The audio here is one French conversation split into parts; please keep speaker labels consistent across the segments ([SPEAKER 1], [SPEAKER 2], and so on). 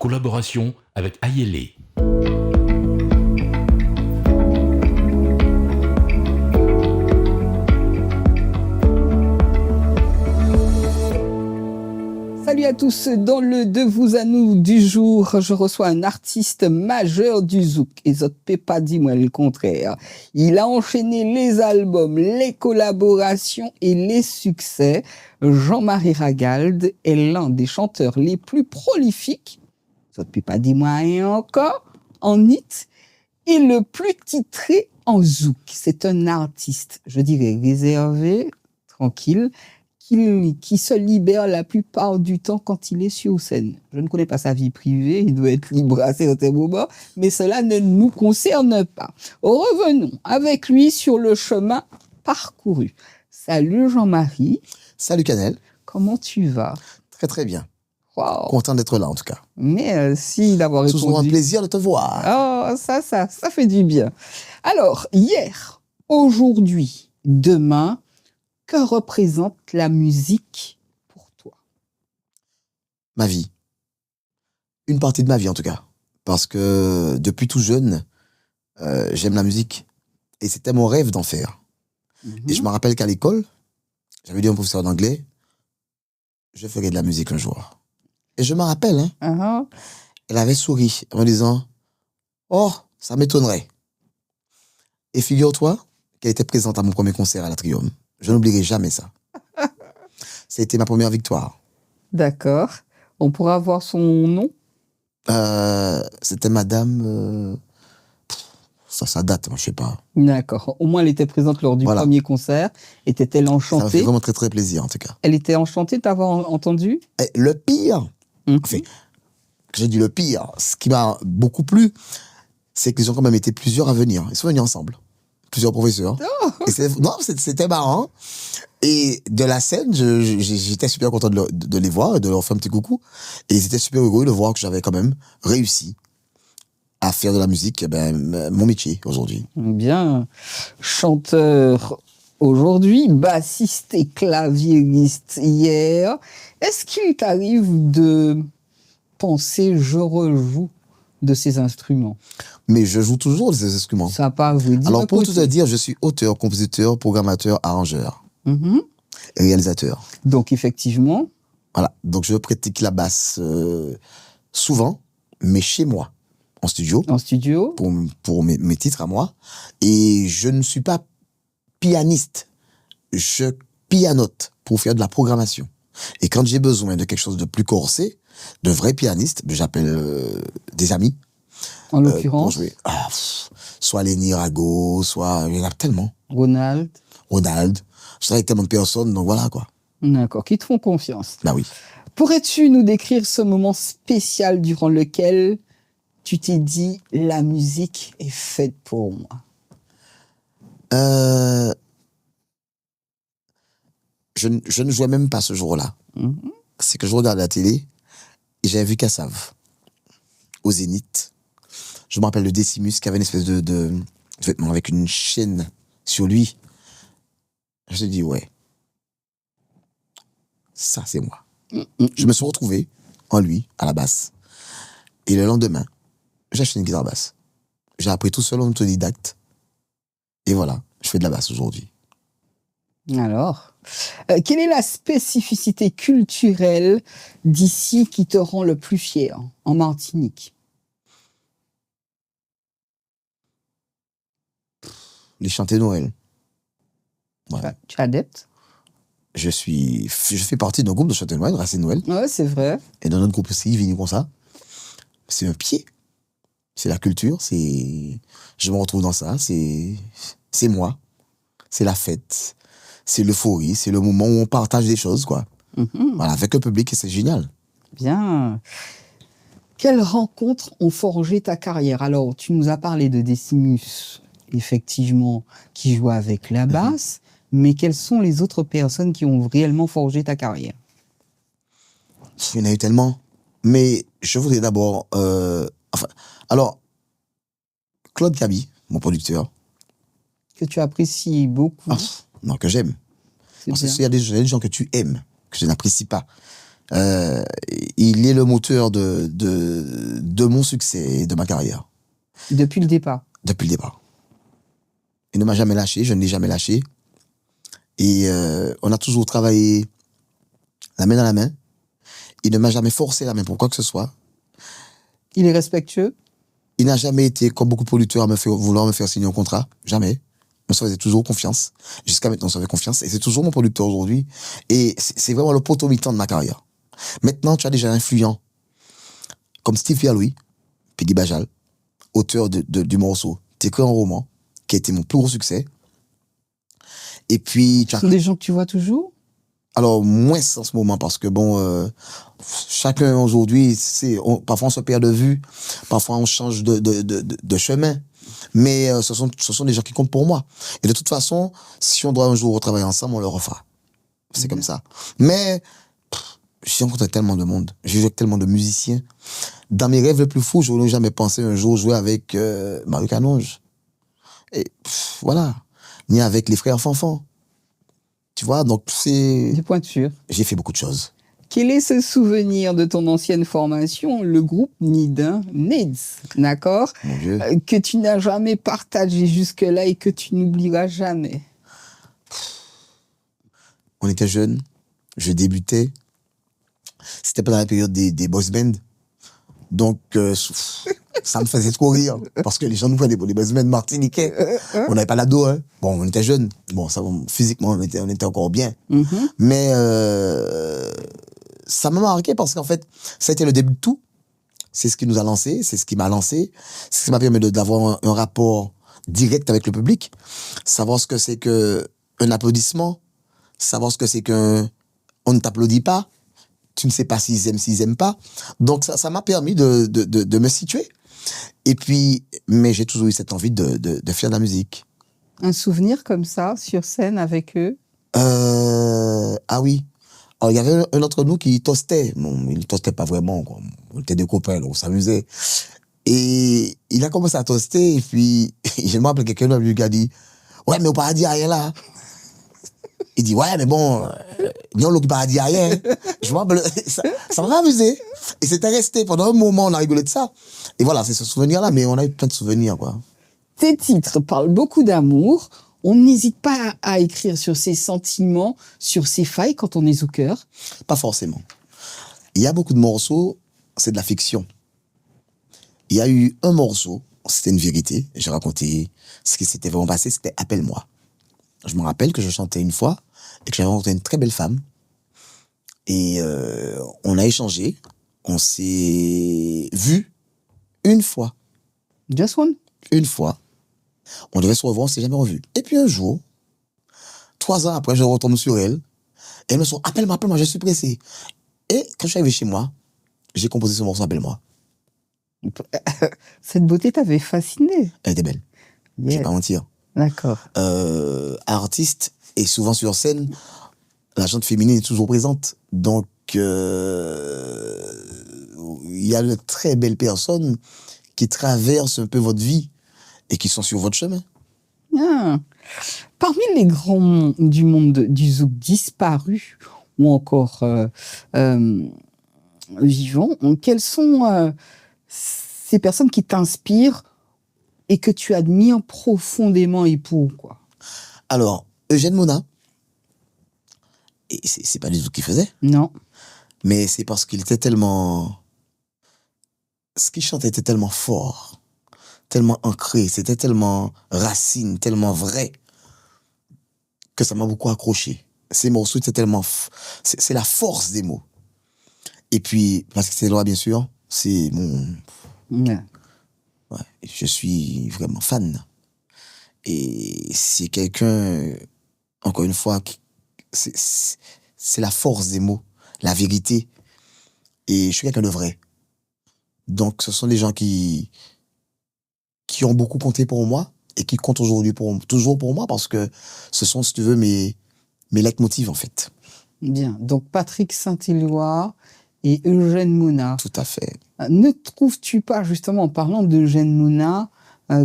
[SPEAKER 1] collaboration avec Ayele.
[SPEAKER 2] Salut à tous, dans le De vous à nous du jour, je reçois un artiste majeur du zouk, et ça ne peut pas dire moi le contraire. Il a enchaîné les albums, les collaborations et les succès. Jean-Marie Ragald est l'un des chanteurs les plus prolifiques, ça ne peut pas dire moi et encore, en hit, et le plus titré en zouk. C'est un artiste, je dirais, réservé, tranquille, qui se libère la plupart du temps quand il est sur scène. Je ne connais pas sa vie privée, il doit être libre à certains moments, mais cela ne nous concerne pas. Revenons avec lui sur le chemin parcouru. Salut Jean-Marie.
[SPEAKER 3] Salut Canel.
[SPEAKER 2] Comment tu vas?
[SPEAKER 3] Très très bien.
[SPEAKER 2] Wow.
[SPEAKER 3] Content d'être là en tout cas.
[SPEAKER 2] Merci d'avoir répondu.
[SPEAKER 3] Toujours un plaisir de te voir.
[SPEAKER 2] Oh, ça fait du bien. Alors, hier, aujourd'hui, demain, que représente la musique pour toi?
[SPEAKER 3] Ma vie. Une partie de ma vie en tout cas. Parce que depuis tout jeune, j'aime la musique. Et c'était mon rêve d'en faire. Et je me rappelle qu'à l'école, j'avais dit à un professeur d'anglais, je ferai de la musique un jour. Et je me rappelle, elle avait souri en me disant, oh, ça m'étonnerait. Et figure-toi qu'elle était présente à mon premier concert à l'Atrium. Je n'oublierai jamais ça. C'était ma première victoire.
[SPEAKER 2] D'accord. On pourra avoir son nom?
[SPEAKER 3] C'était madame... Ça date, moi, je sais pas.
[SPEAKER 2] D'accord. Au moins, elle était présente lors du premier concert. Était-elle enchantée?
[SPEAKER 3] Ça m'a fait vraiment très, très plaisir, en tout cas.
[SPEAKER 2] Elle était enchantée de t'avoir entendu?
[SPEAKER 3] Le pire, enfin, j'ai dit le pire, ce qui m'a beaucoup plu, c'est qu'ils ont quand même été plusieurs à venir. Ils sont venus ensemble. Plusieurs professeurs.
[SPEAKER 2] Oh.
[SPEAKER 3] C'était marrant. Et de la scène, j'étais super content de les voir et de leur faire un petit coucou. Et ils étaient super heureux de voir que j'avais quand même réussi à faire de la musique, mon métier aujourd'hui.
[SPEAKER 2] Bien. Chanteur aujourd'hui, bassiste et claviériste hier. Est-ce qu'il t'arrive de penser, je rejoue de ces instruments?
[SPEAKER 3] Mais je joue toujours de ces instruments.
[SPEAKER 2] Ça n'a pas voulu dire.
[SPEAKER 3] Alors, pour tout te dire, je suis auteur, compositeur, programmateur, arrangeur, et réalisateur.
[SPEAKER 2] Donc, effectivement.
[SPEAKER 3] Voilà. Donc, je pratique la basse souvent, mais chez moi, en studio.
[SPEAKER 2] En studio.
[SPEAKER 3] Pour mes titres à moi. Et je ne suis pas pianiste. Je pianote pour faire de la programmation. Et quand j'ai besoin de quelque chose de plus corsé, de vrais pianistes, j'appelle des amis.
[SPEAKER 2] En l'occurrence?
[SPEAKER 3] Pour jouer. Soit Lenny Rago, soit... Il y en a tellement.
[SPEAKER 2] Ronald.
[SPEAKER 3] Je travaille avec tellement de personnes, donc voilà quoi.
[SPEAKER 2] D'accord, qui te font confiance.
[SPEAKER 3] Bah oui.
[SPEAKER 2] Pourrais-tu nous décrire ce moment spécial durant lequel tu t'es dit « la musique est faite pour moi »
[SPEAKER 3] Je ne jouais même pas ce jour-là. C'est que je regardais la télé et j'avais vu Kassav au Zénith. Je me rappelle de Decimus qui avait une espèce de vêtement avec une chaîne sur lui. Je me suis dit, ouais, ça c'est moi. Je me suis retrouvé en lui, à la basse. Et le lendemain, j'ai acheté une guitare basse. J'ai appris tout seul en autodidacte. Et voilà, je fais de la basse aujourd'hui.
[SPEAKER 2] Alors, quelle est la spécificité culturelle d'ici qui te rend le plus fier en Martinique?
[SPEAKER 3] Les chanter Noël. Ouais.
[SPEAKER 2] Tu es adepte?
[SPEAKER 3] Je fais partie d'un groupe de chanter Noël, Racine Noël.
[SPEAKER 2] Ouais, c'est vrai.
[SPEAKER 3] Et dans notre groupe aussi, Vini comme ça. C'est un pied. C'est la culture, je me retrouve dans ça, c'est moi. C'est la fête. C'est l'euphorie, c'est le moment où on partage des choses, quoi. Voilà, avec le public, et c'est génial.
[SPEAKER 2] Bien. Quelles rencontres ont forgé ta carrière? Alors, tu nous as parlé de Decimus, effectivement, qui joue avec la basse, mais quelles sont les autres personnes qui ont réellement forgé ta carrière?
[SPEAKER 3] Il y en a eu tellement. Mais je voudrais d'abord... alors, Claude Cabi, mon producteur.
[SPEAKER 2] Que tu apprécies beaucoup.
[SPEAKER 3] Non, que j'aime. Parce qu'il y a des gens que tu aimes, que je n'apprécie pas. Euh, il est le moteur de mon succès et de ma carrière,
[SPEAKER 2] Depuis le départ.
[SPEAKER 3] depuis le départ. Il ne m'a jamais lâché, je ne l'ai jamais lâché. Et on a toujours travaillé la main dans la main. Il ne m'a jamais forcé la main pour quoi que ce soit.
[SPEAKER 2] Il est respectueux.
[SPEAKER 3] Il n'a jamais été, comme beaucoup de producteurs, vouloir me faire signer un contrat. Jamais. On se faisait toujours confiance. Jusqu'à maintenant, on se fait confiance. Et c'est toujours mon producteur aujourd'hui. Et c'est vraiment le potomitan de ma carrière. Maintenant, tu as déjà influents comme Steve Pierre-Louis, Peggy Bajal, auteur du morceau T'es que un roman, qui a été mon plus gros succès. Et puis, tu
[SPEAKER 2] Ce
[SPEAKER 3] as...
[SPEAKER 2] sont des gens que tu vois toujours?
[SPEAKER 3] Alors, moins en ce moment, parce que bon, chacun aujourd'hui, parfois on se perd de vue, parfois on change de chemin. Mais ce sont des gens qui comptent pour moi. Et de toute façon, si on doit un jour retravailler ensemble, on le refera. C'est comme ça. Mais j'ai rencontré tellement de monde. J'ai joué avec tellement de musiciens. Dans mes rêves les plus fous, je n'aurais jamais pensé un jour jouer avec Mario Canonge. Et voilà. Ni avec les frères Fanfan. Tu vois, donc c'est...
[SPEAKER 2] Des pointures.
[SPEAKER 3] J'ai fait beaucoup de choses.
[SPEAKER 2] Quel est ce souvenir de ton ancienne formation, le groupe Nids, d'accord?
[SPEAKER 3] Mon Dieu.
[SPEAKER 2] Que tu n'as jamais partagé jusque-là et que tu n'oublieras jamais.
[SPEAKER 3] On était jeunes, je débutais. C'était pas dans la période des boys bands. Donc, ça me faisait trop rire. Parce que les gens nous prenaient pour des boys bands martiniquais. On n'avait pas l'ado, hein. Bon, on était jeunes. Bon, ça, physiquement, on était encore bien.
[SPEAKER 2] Mhm.
[SPEAKER 3] Mais ça m'a marqué parce qu'en fait, ça a été le début de tout. C'est ce qui nous a lancé, c'est ce qui m'a lancé, c'est ce qui m'a permis d'avoir un rapport direct avec le public, savoir ce que c'est qu'un applaudissement, savoir ce que c'est qu'un on ne t'applaudit pas, tu ne sais pas s'ils aiment pas. Donc ça m'a permis de me situer. Et puis, mais j'ai toujours eu cette envie de faire de la musique.
[SPEAKER 2] Un souvenir comme ça, sur scène avec eux?
[SPEAKER 3] Ah oui. Alors, il y avait un d'entre nous qui toastait. Bon, il toastait pas vraiment, quoi. On était des copains, on s'amusait. Et il a commencé à toaster, et puis, je me rappelle quelqu'un lui a dit, ouais, mais on pas dire rien là. Il dit, ouais, mais bon, nous, on pas dire rien. Je me rappelle, ça m'a amusé. Et c'était resté. Pendant un moment, on a rigolé de ça. Et voilà, c'est ce souvenir-là, mais on a eu plein de souvenirs, quoi.
[SPEAKER 2] Tes titres parlent beaucoup d'amour. On n'hésite pas à écrire sur ses sentiments, sur ses failles quand on est au cœur.
[SPEAKER 3] Pas forcément. Il y a beaucoup de morceaux, c'est de la fiction. Il y a eu un morceau, c'était une vérité. J'ai raconté ce qui s'était vraiment passé, c'était Appelle-moi. Je me rappelle que je chantais une fois et que j'avais rencontré une très belle femme. Et on a échangé, on s'est vu une fois.
[SPEAKER 2] Just one.
[SPEAKER 3] Une fois. On devait se revoir, on s'est jamais revu. Et puis un jour, 3 ans après, je retombe sur elle. Et elle me dit, appelle-moi, je suis pressé. Et quand je suis arrivé chez moi, j'ai composé ce morceau, Appelle-moi.
[SPEAKER 2] Cette beauté t'avait fasciné.
[SPEAKER 3] Elle était belle. Je
[SPEAKER 2] Yes.
[SPEAKER 3] vais pas mentir.
[SPEAKER 2] D'accord.
[SPEAKER 3] Artiste, et souvent sur scène, la chante féminine est toujours présente. Donc, il y a de très belles personnes qui traversent un peu votre vie et qui sont sur votre chemin.
[SPEAKER 2] Ah. Parmi les grands du monde du zouk disparus ou encore vivants, quelles sont ces personnes qui t'inspirent et que tu admires profondément et quoi?
[SPEAKER 3] Alors, Eugène Mona, et c'est pas du tout ce qu'il faisait,
[SPEAKER 2] Non.
[SPEAKER 3] mais c'est parce qu'il était tellement... Ce qu'il chantait était tellement fort, tellement ancré, c'était tellement racine, tellement vrai, que ça m'a beaucoup accroché. Ces morceaux étaient tellement... C'est la force des mots. Et puis, parce que c'est droit, bien sûr, c'est mon...
[SPEAKER 2] Ouais.
[SPEAKER 3] Ouais, je suis vraiment fan. Et c'est quelqu'un, encore une fois, c'est la force des mots, la vérité. Et je suis quelqu'un de vrai. Donc, ce sont des gens qui ont beaucoup compté pour moi et qui comptent aujourd'hui toujours pour moi parce que ce sont, si tu veux, mes leitmotivs, en fait.
[SPEAKER 2] Bien. Donc, Patrick Saint-Éloi et Eugène Mona.
[SPEAKER 3] Tout à fait.
[SPEAKER 2] Ne trouves-tu pas, justement, en parlant d'Eugène Mona,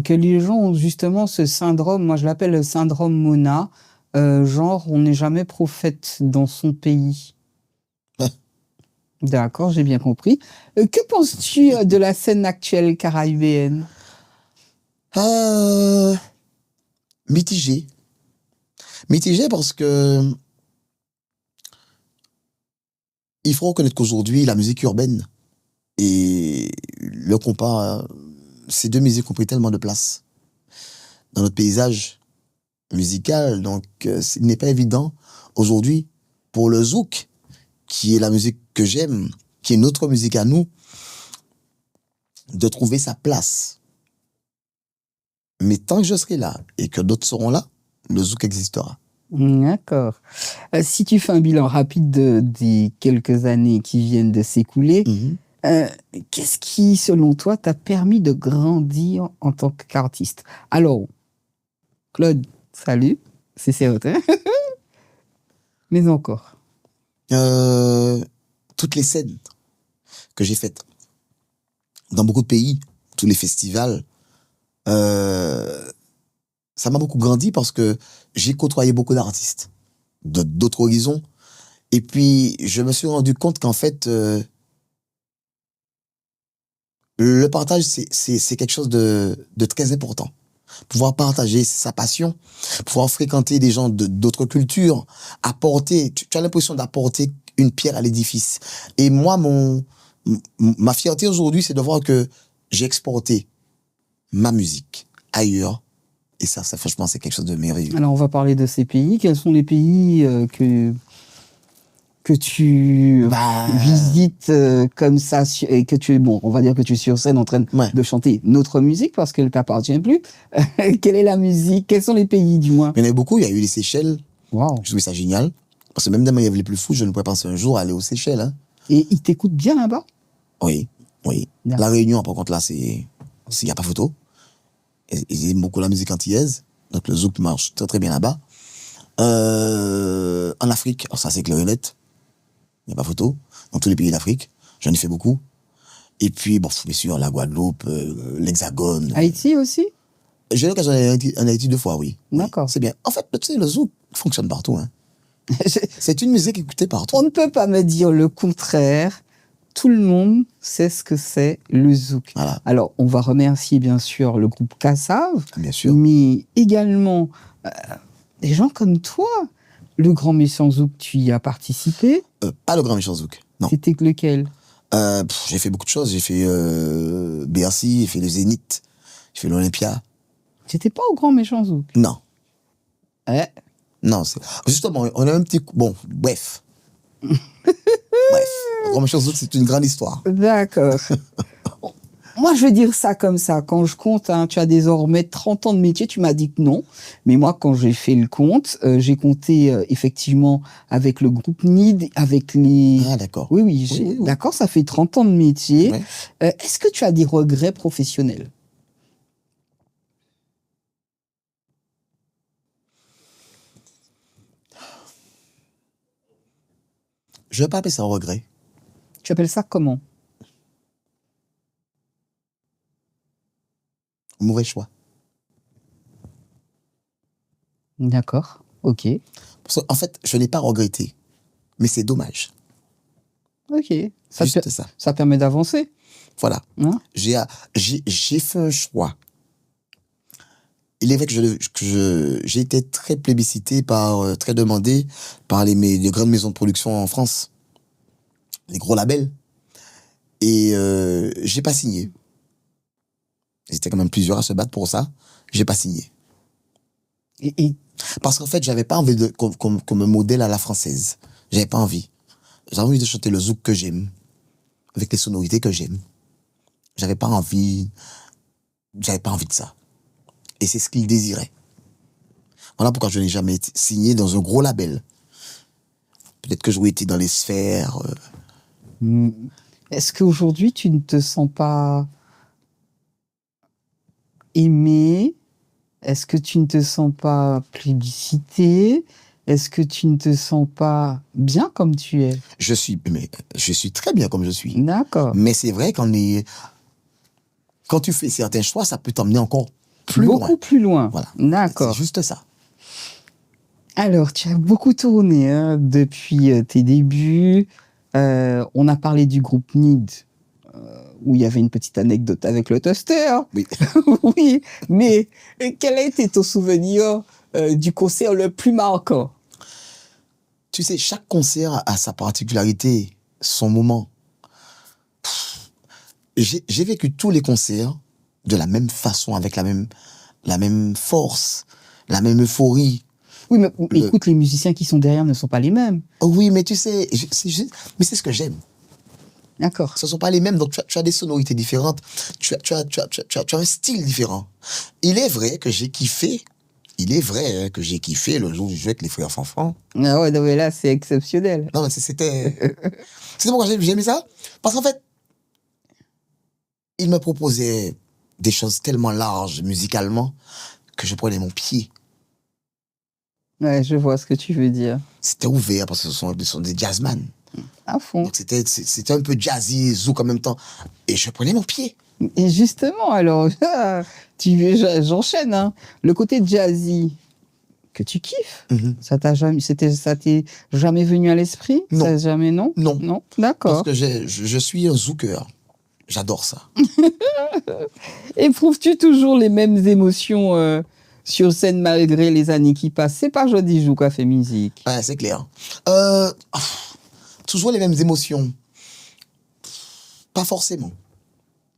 [SPEAKER 2] que les gens ont justement ce syndrome, moi je l'appelle le syndrome Mona, genre on n'est jamais prophète dans son pays? D'accord, j'ai bien compris. Que penses-tu de la scène actuelle caribéenne?
[SPEAKER 3] Mitigé. Mitigé parce que il faut reconnaître qu'aujourd'hui, la musique urbaine et le compas, ces deux musiques ont pris tellement de place dans notre paysage musical. Donc, il n'est pas évident aujourd'hui pour le zouk, qui est la musique que j'aime, qui est notre musique à nous, de trouver sa place. Mais tant que je serai là et que d'autres seront là, le zouk existera.
[SPEAKER 2] D'accord. Si tu fais un bilan rapide des quelques années qui viennent de s'écouler, qu'est-ce qui, selon toi, t'a permis de grandir en tant qu'artiste? Alors, Claude, salut, c'est certain. Mais encore.
[SPEAKER 3] Toutes les scènes que j'ai faites dans beaucoup de pays, tous les festivals, ça m'a beaucoup grandi parce que j'ai côtoyé beaucoup d'artistes d'autres horizons. Et puis, je me suis rendu compte qu'en fait, le partage, c'est quelque chose de très important. Pouvoir partager sa passion, pouvoir fréquenter des gens d'autres cultures, apporter, tu as l'impression d'apporter une pierre à l'édifice. Et moi, ma fierté aujourd'hui, c'est de voir que j'ai exporté ma musique ailleurs. Et ça, franchement, c'est quelque chose de merveilleux.
[SPEAKER 2] Alors, on va parler de ces pays. Quels sont les pays que tu visites comme ça et que tu es, bon, on va dire que tu es sur scène en train de chanter notre musique parce qu'elle ne t'appartient plus. Quelle est la musique? Quels sont les pays, du moins?
[SPEAKER 3] Il y en a beaucoup. Il y a eu les Seychelles.
[SPEAKER 2] Wow.
[SPEAKER 3] Je trouvais ça génial. Parce que même dans les plus fous, je ne pourrais penser un jour aller aux Seychelles. Hein.
[SPEAKER 2] Et ils t'écoutent bien là-bas?
[SPEAKER 3] Oui, oui. La Réunion, par contre, là, il n'y a pas photo. Ils aiment beaucoup la musique antillaise. Donc le zouk marche très très bien là-bas. En Afrique, alors ça c'est clair et net. Il n'y a pas photo. Dans tous les pays d'Afrique, j'en ai fait beaucoup. Et puis, bon, bien sûr, la Guadeloupe, l'Hexagone.
[SPEAKER 2] Haïti aussi?
[SPEAKER 3] J'ai eu l'occasion d'aller en Haïti 2 fois, oui.
[SPEAKER 2] D'accord.
[SPEAKER 3] Oui, c'est bien. En fait, tu sais, le zouk fonctionne partout. Hein. C'est une musique écoutée partout.
[SPEAKER 2] On ne peut pas me dire le contraire. Tout le monde sait ce que c'est le zouk.
[SPEAKER 3] Voilà.
[SPEAKER 2] Alors, on va remercier bien sûr le groupe Kassav,
[SPEAKER 3] bien sûr.
[SPEAKER 2] Mais également des gens comme toi. Le Grand Méchant Zouk, tu y as participé?
[SPEAKER 3] Pas le Grand Méchant Zouk, non.
[SPEAKER 2] C'était lequel?
[SPEAKER 3] J'ai fait beaucoup de choses. J'ai fait Bercy, j'ai fait le Zénith, j'ai fait l'Olympia.
[SPEAKER 2] J'étais pas au Grand Méchant Zouk?
[SPEAKER 3] Non.
[SPEAKER 2] Non,
[SPEAKER 3] justement, on a un petit... Bon, bref. Bref. Le Grand Méchant Zouk, c'est une grande histoire.
[SPEAKER 2] D'accord. Moi, je vais dire ça comme ça. Quand je compte, hein, tu as désormais 30 ans de métier, tu m'as dit que non. Mais moi, quand j'ai fait le compte, j'ai compté effectivement avec le groupe NID, avec les...
[SPEAKER 3] Ah, d'accord.
[SPEAKER 2] Oui. D'accord, ça fait 30 ans de métier. Ouais. Est-ce que tu as des regrets professionnels?
[SPEAKER 3] Je ne vais pas appeler ça un regret.
[SPEAKER 2] Tu appelles ça comment?
[SPEAKER 3] Mauvais choix.
[SPEAKER 2] D'accord, ok.
[SPEAKER 3] Parce qu'en fait, je n'ai pas regretté, mais c'est dommage.
[SPEAKER 2] Ok.
[SPEAKER 3] Ça
[SPEAKER 2] permet d'avancer.
[SPEAKER 3] Voilà.
[SPEAKER 2] Hein?
[SPEAKER 3] J'ai fait un choix. Il est vrai que j'ai été très plébiscité, très demandé par les grandes maisons de production en France, les gros labels. Et j'ai pas signé. C'était quand même plusieurs à se battre pour ça. J'ai pas signé. Parce qu'en fait, j'avais pas envie qu'on me modèle à la française. J'avais pas envie. J'avais envie de chanter le zouk que j'aime, avec les sonorités que j'aime. J'avais pas envie de ça. Et c'est ce qu'il désirait. Voilà pourquoi je n'ai jamais été signé dans un gros label. Peut-être que j'aurais été dans les sphères.
[SPEAKER 2] Est-ce qu'aujourd'hui, tu ne te sens pas aimé? Est-ce que tu ne te sens pas plébiscité? Est-ce que tu ne te sens pas bien comme tu es?
[SPEAKER 3] Je suis très bien comme je suis.
[SPEAKER 2] D'accord.
[SPEAKER 3] Mais c'est vrai quand tu fais certains choix, ça peut t'emmener encore
[SPEAKER 2] beaucoup plus loin.
[SPEAKER 3] Voilà.
[SPEAKER 2] D'accord.
[SPEAKER 3] C'est juste ça.
[SPEAKER 2] Alors, tu as beaucoup tourné depuis tes débuts. On a parlé du groupe Need, où il y avait une petite anecdote avec le toaster.
[SPEAKER 3] Oui.
[SPEAKER 2] Oui, mais quel a été ton souvenir du concert le plus marquant?
[SPEAKER 3] Tu sais, chaque concert a sa particularité, son moment. J'ai vécu tous les concerts de la même façon, avec la même force, la même euphorie.
[SPEAKER 2] Oui, mais écoute, les musiciens qui sont derrière ne sont pas les mêmes.
[SPEAKER 3] Oh oui, mais tu sais, mais c'est ce que j'aime.
[SPEAKER 2] D'accord.
[SPEAKER 3] Ce ne sont pas les mêmes, donc tu as des sonorités différentes, tu as un style différent. Il est vrai que j'ai kiffé, le jour où je jouais avec les frères Fanfan.
[SPEAKER 2] Ah ouais, non, mais là, c'est exceptionnel.
[SPEAKER 3] Non, mais c'était pourquoi j'ai aimé ça. Parce qu'en fait, il me proposait des choses tellement larges musicalement que je prenais mon pied.
[SPEAKER 2] Ouais, je vois ce que tu veux dire.
[SPEAKER 3] C'était ouvert parce que ce sont des jazzman.
[SPEAKER 2] À fond.
[SPEAKER 3] Donc c'était un peu jazzy, zouk en même temps. Et je prenais mon pied.
[SPEAKER 2] Et justement, alors, j'enchaîne, hein. Le côté jazzy que tu kiffes, ça t'est jamais venu à l'esprit?
[SPEAKER 3] Non.
[SPEAKER 2] Ça, jamais, non?
[SPEAKER 3] Non.
[SPEAKER 2] Non, d'accord.
[SPEAKER 3] Parce que je suis un zouker. J'adore ça.
[SPEAKER 2] Éprouves-tu toujours les mêmes émotions sur scène malgré les années qui passent? C'est pas Jody Jou qu'a fait musique.
[SPEAKER 3] Ouais, c'est clair. Toujours les mêmes émotions. Pas forcément.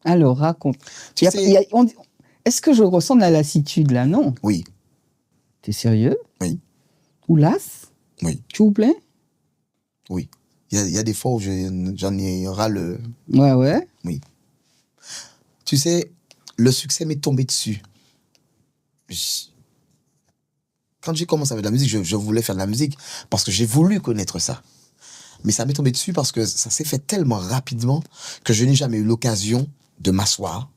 [SPEAKER 2] Alors, raconte. Est-ce que je ressens de la lassitude, là? Non.
[SPEAKER 3] Oui.
[SPEAKER 2] T'es sérieux?
[SPEAKER 3] Oui.
[SPEAKER 2] Ou lasse?
[SPEAKER 3] Oui.
[SPEAKER 2] Tu vous plains?
[SPEAKER 3] Oui. Il y a des fois où j'en ai ras le...
[SPEAKER 2] Ouais.
[SPEAKER 3] Oui. Tu sais, le succès m'est tombé dessus. Quand j'ai commencé avec la musique, je voulais faire de la musique parce que j'ai voulu connaître ça. Mais ça m'est tombé dessus parce que ça s'est fait tellement rapidement que je n'ai jamais eu l'occasion de m'asseoir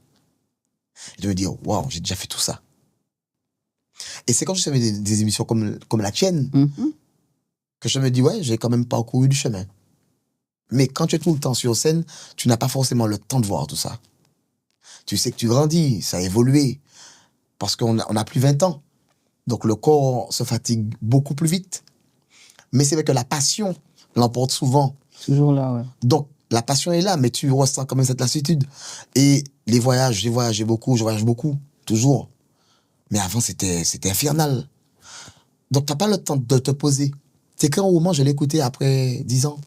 [SPEAKER 3] et de me dire, waouh, j'ai déjà fait tout ça. Et c'est quand je fais des émissions comme la tienne que je me dis, ouais, j'ai quand même parcouru du chemin. Mais quand tu es tout le temps sur scène, tu n'as pas forcément le temps de voir tout ça. Tu sais que tu grandis, ça a évolué, parce qu'on n'a plus 20 ans. Donc le corps se fatigue beaucoup plus vite. Mais c'est vrai que la passion l'emporte souvent.
[SPEAKER 2] Toujours là, ouais.
[SPEAKER 3] Donc la passion est là, mais tu ressens quand même cette lassitude. Et les voyages, j'ai voyagé beaucoup, je voyage beaucoup, toujours. Mais avant, c'était infernal. Donc tu n'as pas le temps de te poser. C'est qu'un moment, je l'ai écouté après 10 ans.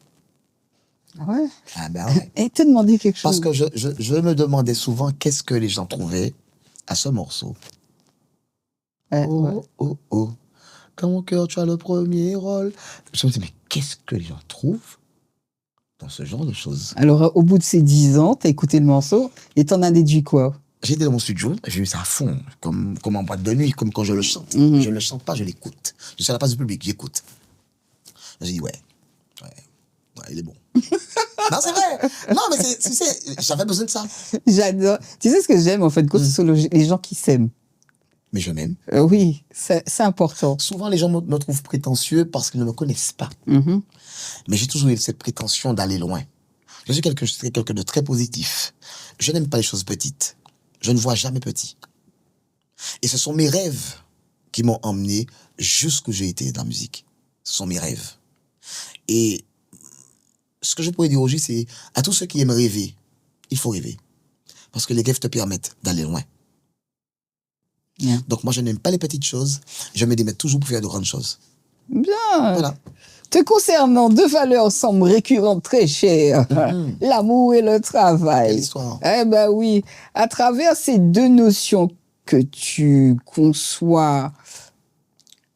[SPEAKER 2] Ah ouais?
[SPEAKER 3] Ah ben ouais.
[SPEAKER 2] Et te demander quelque chose.
[SPEAKER 3] Parce que je me demandais souvent qu'est-ce que les gens trouvaient à ce morceau.
[SPEAKER 2] Ouais.
[SPEAKER 3] Oh. Dans mon cœur, tu as le premier rôle. Je me dis, mais qu'est-ce que les gens trouvent dans ce genre de choses?
[SPEAKER 2] Alors, au bout de ces 10 ans, t'as écouté le morceau et t'en as déduit quoi?
[SPEAKER 3] J'étais dans mon studio, j'ai eu ça à fond, comme en boîte de nuit, comme quand je le chante. Je ne le chante pas, je l'écoute. Je suis à la place du public, j'écoute. J'ai dit, ouais, il est bon. Non, c'est vrai. Non, mais tu sais, j'avais besoin de ça.
[SPEAKER 2] J'adore. Tu sais ce que j'aime, en fait, quand ce sont les gens qui s'aiment.
[SPEAKER 3] Mais je m'aime.
[SPEAKER 2] Oui, c'est important.
[SPEAKER 3] Souvent, les gens me trouvent prétentieux parce qu'ils ne me connaissent pas. Mais j'ai toujours eu cette prétention d'aller loin. Je suis quelqu'un de très positif. Je n'aime pas les choses petites. Je ne vois jamais petit. Et ce sont mes rêves qui m'ont emmené jusqu'où j'ai été dans la musique. Ce sont mes rêves. Et ce que je pourrais dire aujourd'hui, c'est à tous ceux qui aiment rêver, il faut rêver. Parce que les rêves te permettent d'aller loin.
[SPEAKER 2] Bien.
[SPEAKER 3] Donc moi, je n'aime pas les petites choses. Je me démets toujours pour faire de grandes choses.
[SPEAKER 2] Bien.
[SPEAKER 3] Voilà.
[SPEAKER 2] Te concernant, 2 valeurs semblent récurrentes très chères. L'amour et le travail.
[SPEAKER 3] Quelle histoire.
[SPEAKER 2] Eh ben oui. À travers ces 2 notions que tu conçois,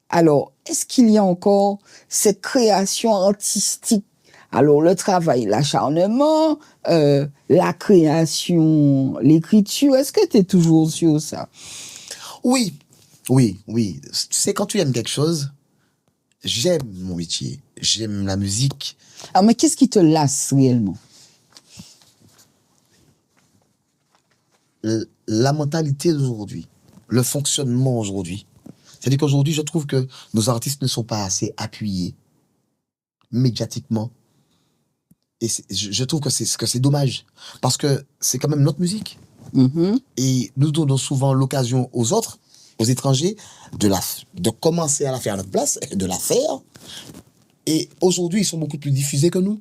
[SPEAKER 2] alors, est-ce qu'il y a encore cette création artistique? Alors, le travail, l'acharnement, la création, l'écriture, est-ce que tu es toujours sur ça?
[SPEAKER 3] Oui. Tu sais, quand tu aimes quelque chose, j'aime mon métier, j'aime la musique.
[SPEAKER 2] Alors, mais qu'est-ce qui te lasse réellement?
[SPEAKER 3] La mentalité d'aujourd'hui, le fonctionnement aujourd'hui. C'est-à-dire qu'aujourd'hui, je trouve que nos artistes ne sont pas assez appuyés médiatiquement. Et je trouve que c'est dommage. Parce que c'est quand même notre musique. Et nous donnons souvent l'occasion aux autres, aux étrangers, de commencer à la faire à notre place, de la faire. Et aujourd'hui, ils sont beaucoup plus diffusés que nous.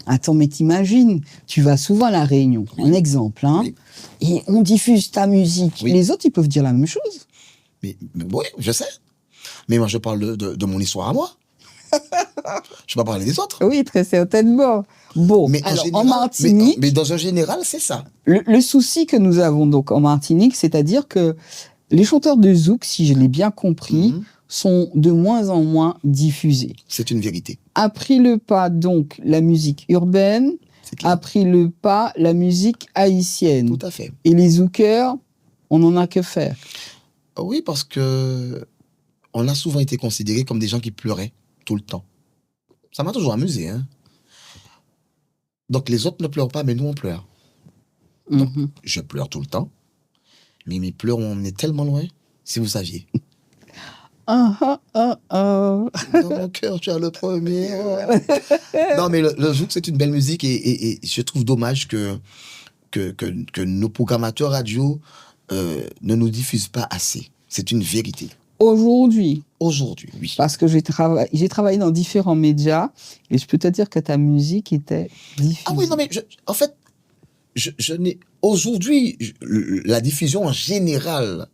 [SPEAKER 2] Attends, mais t'imagines, tu vas souvent à La Réunion, un exemple, hein,
[SPEAKER 3] Oui.
[SPEAKER 2] et on diffuse ta musique.
[SPEAKER 3] Oui.
[SPEAKER 2] Les autres, ils peuvent dire la même chose.
[SPEAKER 3] Mais oui, je sais. Mais moi, je parle de mon histoire à moi. Je ne vais pas parler des autres.
[SPEAKER 2] Oui, très certainement. Bon,
[SPEAKER 3] Mais
[SPEAKER 2] alors, en
[SPEAKER 3] général-
[SPEAKER 2] Martinique,
[SPEAKER 3] mais dans un général, c'est ça.
[SPEAKER 2] le souci que nous avons donc en Martinique, c'est-à-dire que les chanteurs de zouk, si je l'ai bien compris,
[SPEAKER 3] Mhm.
[SPEAKER 2] sont de moins en moins diffusés.
[SPEAKER 3] C'est une vérité.
[SPEAKER 2] A pris le pas donc la musique urbaine,
[SPEAKER 3] C'est clair.
[SPEAKER 2] a pris le pas la musique haïtienne.
[SPEAKER 3] Tout à fait.
[SPEAKER 2] Et les zoukers, on n'en a que faire.
[SPEAKER 3] Oui, parce que on a souvent été considérés comme des gens qui pleuraient tout le temps. Ça m'a toujours amusé, hein. Donc les autres ne pleurent pas, mais nous on pleure.
[SPEAKER 2] Mhm.
[SPEAKER 3] Je pleure tout le temps, mais mes pleurs m'ont emmené tellement loin, si vous saviez.
[SPEAKER 2] Ah, ah, ah, ah.
[SPEAKER 3] Dans mon cœur, tu as le premier. Non, mais le zouk, c'est une belle musique et je trouve dommage que nos programmateurs radio ne nous diffusent pas assez. C'est une vérité.
[SPEAKER 2] Aujourd'hui,
[SPEAKER 3] Aujourd'hui, oui.
[SPEAKER 2] parce que j'ai travaillé dans différents médias, et je peux te dire que ta musique était diffusée.
[SPEAKER 3] Ah oui, non, mais en fait, je n'ai. Aujourd'hui, la diffusion en général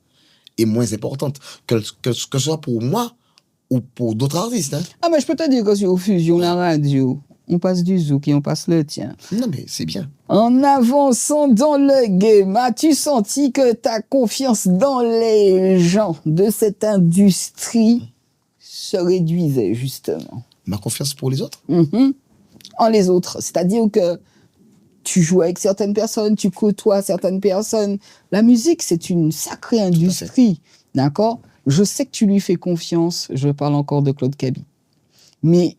[SPEAKER 3] est moins importante, que ce soit pour moi ou pour d'autres artistes. Hein.
[SPEAKER 2] Ah, mais je peux te dire que sur Fusion, la radio, on passe du zouk et on passe le tien.
[SPEAKER 3] Non, mais c'est bien.
[SPEAKER 2] En avançant dans le game, as-tu senti que ta confiance dans les gens de cette industrie se réduisait, justement?
[SPEAKER 3] Ma confiance pour les autres.
[SPEAKER 2] Mhm. En les autres. C'est-à-dire que tu joues avec certaines personnes, tu côtoies certaines personnes. La musique, c'est une sacrée industrie. D'accord? Je sais que tu lui fais confiance. Je parle encore de Claude Cabi. Mais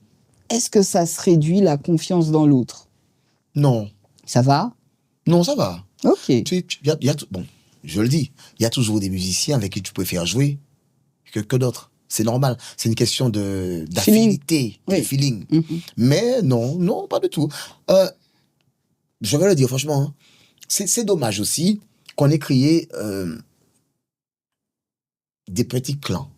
[SPEAKER 2] est-ce que ça se réduit la confiance dans l'autre?
[SPEAKER 3] Non.
[SPEAKER 2] Ça va?
[SPEAKER 3] Non, ça va.
[SPEAKER 2] Ok.
[SPEAKER 3] Bon, je le dis, il y a toujours des musiciens avec qui tu préfères jouer que d'autres. C'est normal. C'est une question d'affinité, de
[SPEAKER 2] Oui.
[SPEAKER 3] feeling.
[SPEAKER 2] Mhm.
[SPEAKER 3] Mais non, pas du tout. Je vais le dire franchement, hein, c'est dommage aussi qu'on ait créé des petits clans.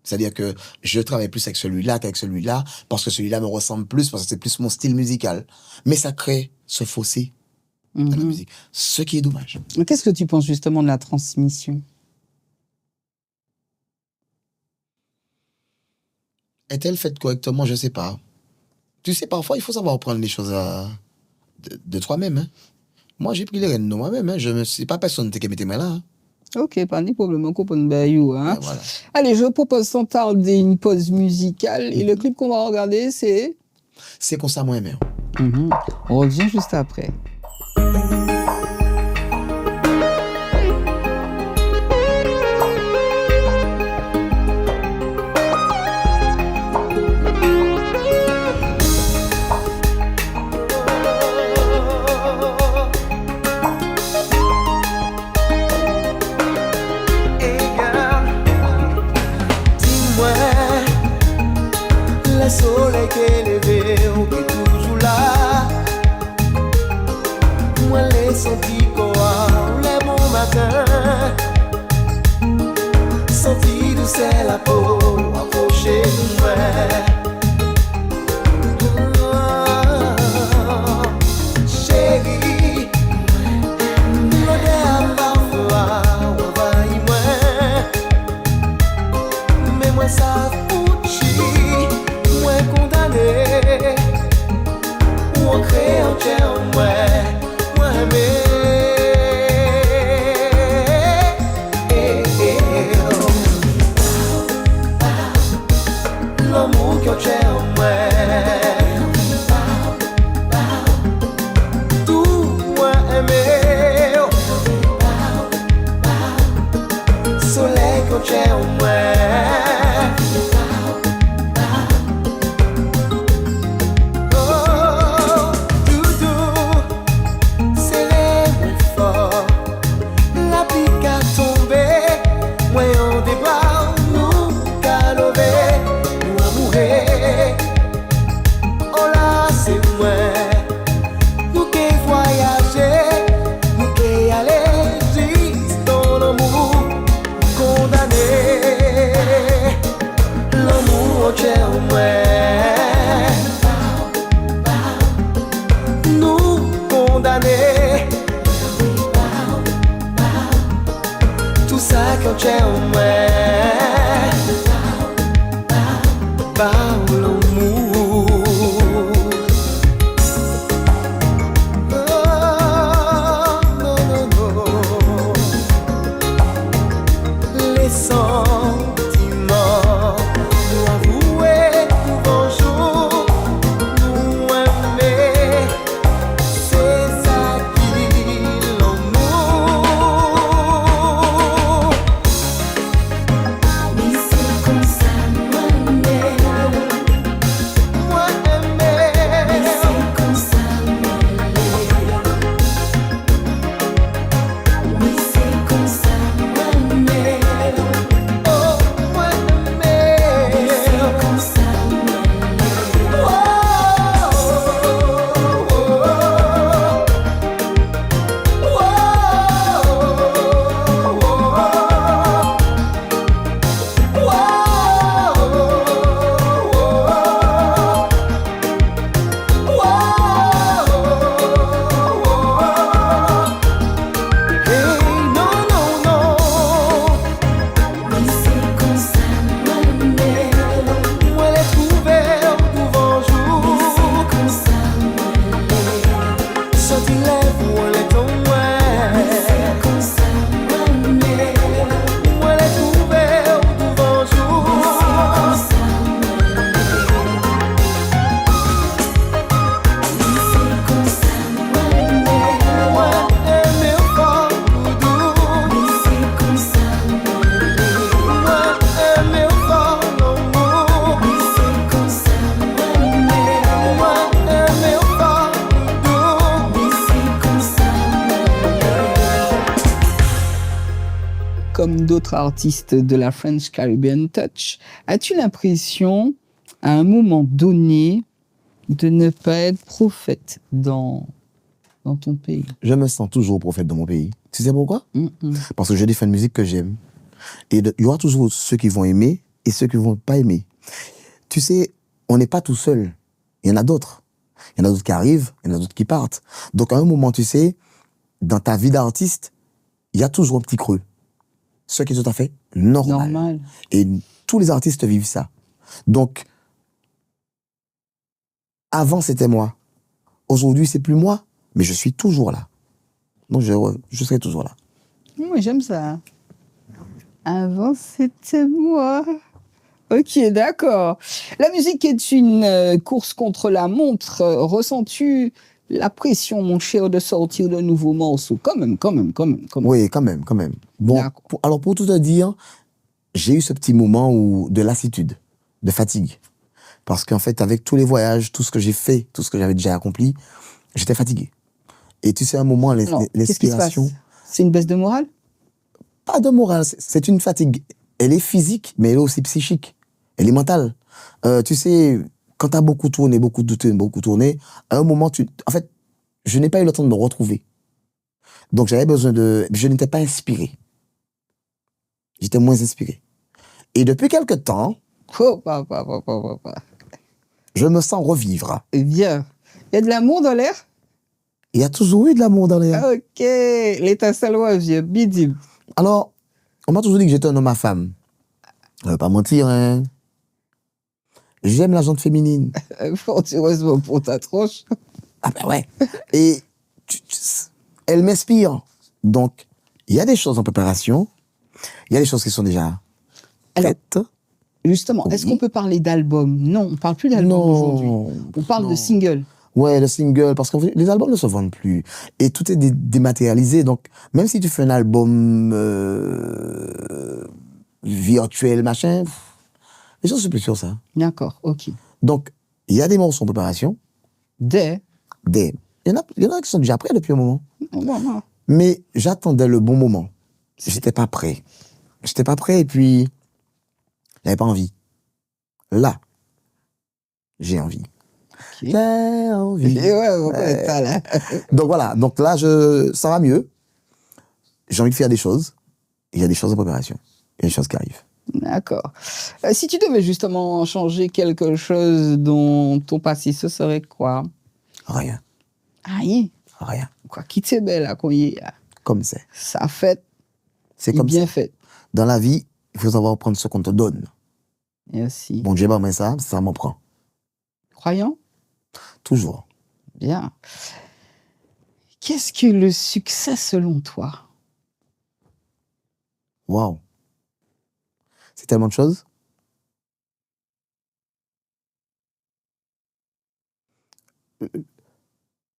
[SPEAKER 3] C'est-à-dire que je travaille plus avec celui-là qu'avec celui-là, parce que celui-là me ressemble plus, parce que c'est plus mon style musical. Mais ça crée ce fossé dans la
[SPEAKER 2] Mhm.
[SPEAKER 3] musique. Ce qui est dommage.
[SPEAKER 2] Qu'est-ce que tu penses justement de la transmission?
[SPEAKER 3] Est-elle faite correctement? Je ne sais pas. Tu sais, parfois, il faut savoir prendre les choses de toi-même. Hein. Moi, j'ai pris les rênes de moi-même. Hein. Je ne sais pas personne qui mette mes là. Hein.
[SPEAKER 2] Ok, pas de problème, on comprend bayou, hein.
[SPEAKER 3] Et voilà.
[SPEAKER 2] Allez, je propose sans tarder une pause musicale et le clip qu'on va regarder, c'est...
[SPEAKER 3] C'est comme ça, moi-même.
[SPEAKER 2] On revient juste après.
[SPEAKER 4] Hey girl, dis-moi, le soleil qui est levé, ou qui est toujours là. Moi, les sentis quoi, les bons matins. Senti douce la peau, approcher de moi. Chérie, l'odeur parfois envahit-moi. Mais moi ça fouchi, moi condamné. Ou ancré en chair moi aimé. L'amour qui son c'è un me Paolo Mu no no no Les sentiments nous avouer bonjour nous aimer c'est ça qui l'amour
[SPEAKER 5] Oui, c'est comme ça, moi aimer.
[SPEAKER 4] moi aimer
[SPEAKER 5] Oui, c'est comme ça, moi aimer. Oui, c'est comme ça, moi aimer.
[SPEAKER 4] oh moi aimer
[SPEAKER 5] Oui, c'est comme ça, moi aimer. Oui, c'est comme ça, moi aimer.
[SPEAKER 4] Moi les trouver devant jour
[SPEAKER 5] Oui, c'est comme ça, moi aimer.
[SPEAKER 4] Sorti lèvres ou les ton
[SPEAKER 5] Oui,
[SPEAKER 4] ouais
[SPEAKER 5] c'est comme ça, moi aimer.
[SPEAKER 4] Moi les trouver devant
[SPEAKER 5] Oui, c'est
[SPEAKER 4] jour
[SPEAKER 5] comme ça, moi aimer. Oui, c'est comme ça, moi aimer.
[SPEAKER 4] moi aimer fort doudou
[SPEAKER 5] Oui, c'est comme ça, moi aimer.
[SPEAKER 4] moi aimer fort l'amour
[SPEAKER 5] Oui, c'est comme ça, moi aimer.
[SPEAKER 4] moi aimer fort doudou
[SPEAKER 5] Oui, c'est comme ça, moi aimer.
[SPEAKER 2] Comme d'autres artistes de la French Caribbean Touch, as-tu l'impression, à un moment donné, de ne pas être prophète dans ton pays?
[SPEAKER 3] Je me sens toujours prophète dans mon pays. Tu sais pourquoi? Parce que je défends une musique que j'aime. Et il y aura toujours ceux qui vont aimer et ceux qui vont pas aimer. Tu sais, on n'est pas tout seul. Il y en a d'autres. Il y en a d'autres qui arrivent, il y en a d'autres qui partent. Donc à un moment, tu sais, dans ta vie d'artiste, il y a toujours un petit creux. Ce qui est tout à fait normal.
[SPEAKER 2] Normal.
[SPEAKER 3] Et tous les artistes vivent ça. Donc, avant c'était moi. Aujourd'hui c'est plus moi, mais je suis toujours là. Donc je serai toujours là.
[SPEAKER 2] Moi, j'aime ça. Avant, c'était moi. Ok, d'accord. La musique est une course contre la montre. Ressens-tu la pression, mon cher, de sortir de nouveaux morceaux? Quand même.
[SPEAKER 3] Oui, quand même. Bon,
[SPEAKER 2] D'accord.
[SPEAKER 3] alors pour tout te dire, j'ai eu ce petit moment de lassitude, de fatigue. Parce qu'en fait, avec tous les voyages, tout ce que j'ai fait, tout ce que j'avais déjà accompli, j'étais fatigué. Et tu sais, à un moment,
[SPEAKER 2] Alors, qu'est-ce qui se passe?
[SPEAKER 3] l'inspiration...
[SPEAKER 2] C'est une baisse de morale?
[SPEAKER 3] Pas de morale, c'est une fatigue. Elle est physique, mais elle est aussi psychique. Elle est mentale. Tu sais, quand tu as beaucoup tourné, à un moment, en fait, je n'ai pas eu le temps de me retrouver. Donc, j'avais besoin de... Je n'étais pas inspiré. J'étais moins inspiré. Et depuis quelque temps, je me sens revivre.
[SPEAKER 2] Bien. Il y a de l'amour dans l'air?
[SPEAKER 3] Il y a toujours eu de l'amour dans l'air.
[SPEAKER 2] Ok. L'étincelle revient. Bidib.
[SPEAKER 3] Alors, on m'a toujours dit que j'étais un homme à femme. Je ne vais pas mentir, hein. J'aime la gente féminine.
[SPEAKER 2] Heureusement pour ta tronche.
[SPEAKER 3] Ah ben ouais. Et elle m'inspire. Donc, il y a des choses en préparation. Il y a des choses qui sont déjà faites.
[SPEAKER 2] Justement,
[SPEAKER 3] Oui.
[SPEAKER 2] est-ce qu'on peut parler d'album? Non, on parle plus d'album aujourd'hui. On parle de single.
[SPEAKER 3] Ouais, le single, parce que les albums ne se vendent plus. Et tout est dématérialisé. Donc, même si tu fais un album virtuel, machin, les gens ne sont plus sur ça.
[SPEAKER 2] D'accord, ok.
[SPEAKER 3] Donc, il y a des morceaux en préparation.
[SPEAKER 2] Il
[SPEAKER 3] Il y en a qui sont déjà prêts depuis un moment.
[SPEAKER 2] Non.
[SPEAKER 3] Mais j'attendais le bon moment. J'étais pas prêt. Et puis, j'avais pas envie. Là, j'ai envie.
[SPEAKER 2] Ok.
[SPEAKER 3] J'ai envie.
[SPEAKER 2] Et ouais, on peut être ça, là.
[SPEAKER 3] Donc voilà, donc là, ça va mieux. J'ai envie de faire des choses. Il y a des choses en préparation. Il y a des choses qui arrivent.
[SPEAKER 2] D'accord. Si tu devais justement changer quelque chose dans ton passé, ce serait quoi?
[SPEAKER 3] Rien.
[SPEAKER 2] Rien.
[SPEAKER 3] Rien.
[SPEAKER 2] Quoi, qui t'est belle, là, qu'on y est, là.
[SPEAKER 3] Comme c'est.
[SPEAKER 2] Ça fait,
[SPEAKER 3] C'est
[SPEAKER 2] et
[SPEAKER 3] comme
[SPEAKER 2] bien
[SPEAKER 3] ça.
[SPEAKER 2] fait.
[SPEAKER 3] Dans la vie, il faut savoir prendre ce qu'on te donne.
[SPEAKER 2] Merci.
[SPEAKER 3] Bon Dieu, bah, mais ça m'en prend.
[SPEAKER 2] Croyant?
[SPEAKER 3] Toujours.
[SPEAKER 2] Bien. Qu'est-ce que le succès selon toi?
[SPEAKER 3] Waouh. C'est tellement de choses.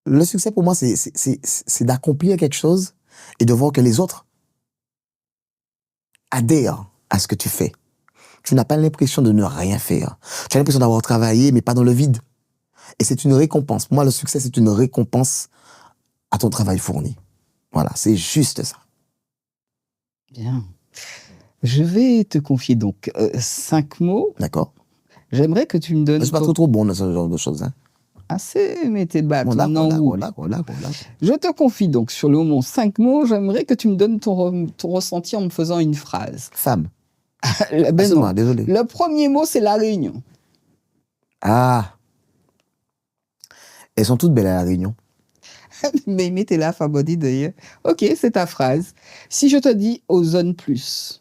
[SPEAKER 3] Le succès pour moi, c'est d'accomplir quelque chose et de voir que les autres adhèrent à ce que tu fais. Tu n'as pas l'impression de ne rien faire. Tu as l'impression d'avoir travaillé, mais pas dans le vide. Et c'est une récompense. Pour moi, le succès, c'est une récompense à ton travail fourni. Voilà, c'est juste ça.
[SPEAKER 2] Bien. Je vais te confier donc 5 mots.
[SPEAKER 3] D'accord?
[SPEAKER 2] J'aimerais que tu me donnes...
[SPEAKER 3] Je suis pas trop bon dans ce genre de choses. Hein.
[SPEAKER 2] Assez, mais tes bâtons
[SPEAKER 3] Bon,
[SPEAKER 2] en roue.
[SPEAKER 3] d'accord.
[SPEAKER 2] Je te confie donc sur le mot 5 mots. J'aimerais que tu me donnes ton ressenti en me faisant une phrase.
[SPEAKER 3] Femme.
[SPEAKER 2] Ben
[SPEAKER 3] C'est
[SPEAKER 2] non.
[SPEAKER 3] moi, désolé.
[SPEAKER 2] Le premier mot, c'est la Réunion.
[SPEAKER 3] Ah. Elles sont toutes belles à La Réunion.
[SPEAKER 2] Mais mettez la Fabodi d'ailleurs. Ok, c'est ta phrase. Si je te dis Ozone Plus,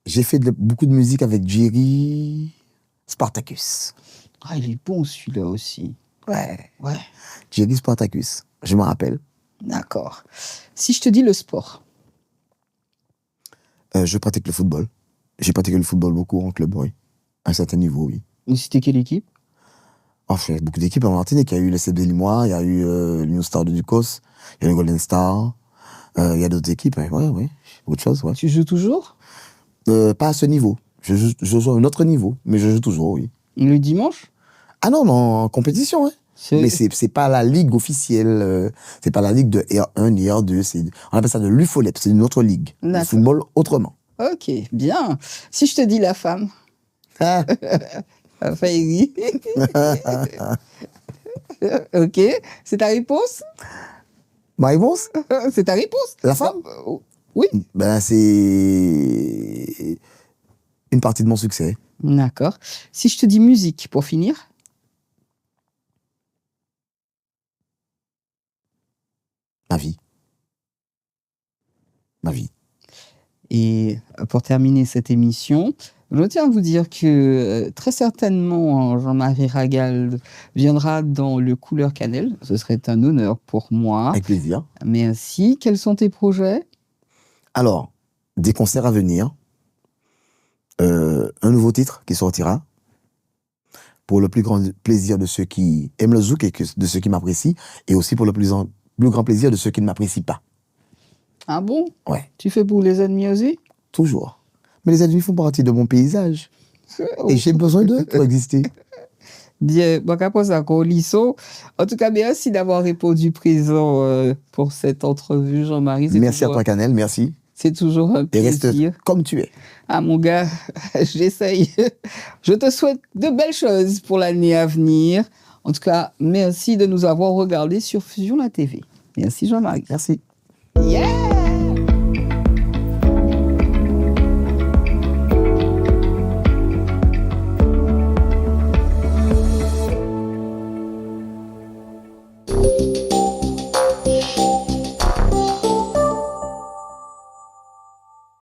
[SPEAKER 3] J'ai fait beaucoup de musique avec Jerry Spartacus.
[SPEAKER 2] ah, il est bon celui-là aussi.
[SPEAKER 3] Ouais.
[SPEAKER 2] Ouais,
[SPEAKER 3] Jerry Spartacus. Je me rappelle.
[SPEAKER 2] d'accord. Si je te dis le sport,
[SPEAKER 3] Je pratique le football. J'ai pratiqué le football beaucoup en club, oui. À un certain niveau, oui.
[SPEAKER 2] c'était quelle équipe?
[SPEAKER 3] Enfin, il y a beaucoup d'équipes en Martinique. Il y a eu le CB Limois, il y a eu l'Union Star de Ducos, il y a eu le Golden Star. Il y a d'autres équipes, ouais. Beaucoup de choses, ouais.
[SPEAKER 2] Tu joues toujours?
[SPEAKER 3] Pas à ce niveau. Je joue à un autre niveau, mais je joue toujours, oui.
[SPEAKER 2] Le dimanche?
[SPEAKER 3] Ah non, en compétition, hein. Mais c'est pas la ligue officielle, c'est pas la ligue de R1 ni R2, on appelle ça de l'UFOLEP, c'est une autre ligue. Le
[SPEAKER 2] D'accord.
[SPEAKER 3] football autrement.
[SPEAKER 2] Ok, bien. Si je te dis la femme,
[SPEAKER 3] Ah,
[SPEAKER 2] enfin, oui. Ok, c'est ta réponse?
[SPEAKER 3] ma réponse,
[SPEAKER 2] C'est ta réponse?
[SPEAKER 3] la femme,
[SPEAKER 2] Oui.
[SPEAKER 3] ben c'est une partie de mon succès.
[SPEAKER 2] D'accord. Si je te dis musique, pour finir?
[SPEAKER 3] Ma vie. Ma vie.
[SPEAKER 2] Et pour terminer cette émission, je tiens à vous dire que très certainement Jean-Marie Ragal viendra dans le Couleur Cannelle. Ce serait un honneur pour moi.
[SPEAKER 3] Avec plaisir.
[SPEAKER 2] Merci. Quels sont tes projets?
[SPEAKER 3] Alors, des concerts à venir, un nouveau titre qui sortira, pour le plus grand plaisir de ceux qui aiment le zouk et de ceux qui m'apprécient, et aussi pour le plus grand plaisir de ceux qui ne m'apprécient pas.
[SPEAKER 2] Ah bon?
[SPEAKER 3] Ouais,
[SPEAKER 2] Tu fais pour les ennemis aussi?
[SPEAKER 3] toujours. Mais les ennemis font partie de mon paysage. Et j'ai besoin d'eux pour exister.
[SPEAKER 2] Bien, bon, qu'après ça, Lisso. En tout cas, merci d'avoir répondu présent pour cette entrevue, Jean-Marie.
[SPEAKER 3] Merci à toi, Canel, merci.
[SPEAKER 2] C'est toujours un
[SPEAKER 3] Et reste
[SPEAKER 2] plaisir.
[SPEAKER 3] comme tu es.
[SPEAKER 2] Ah, mon gars, j'essaye. Je te souhaite de belles choses pour l'année à venir. En tout cas, merci de nous avoir regardés sur Fusion la TV. Merci, Jean-Marie.
[SPEAKER 3] Merci.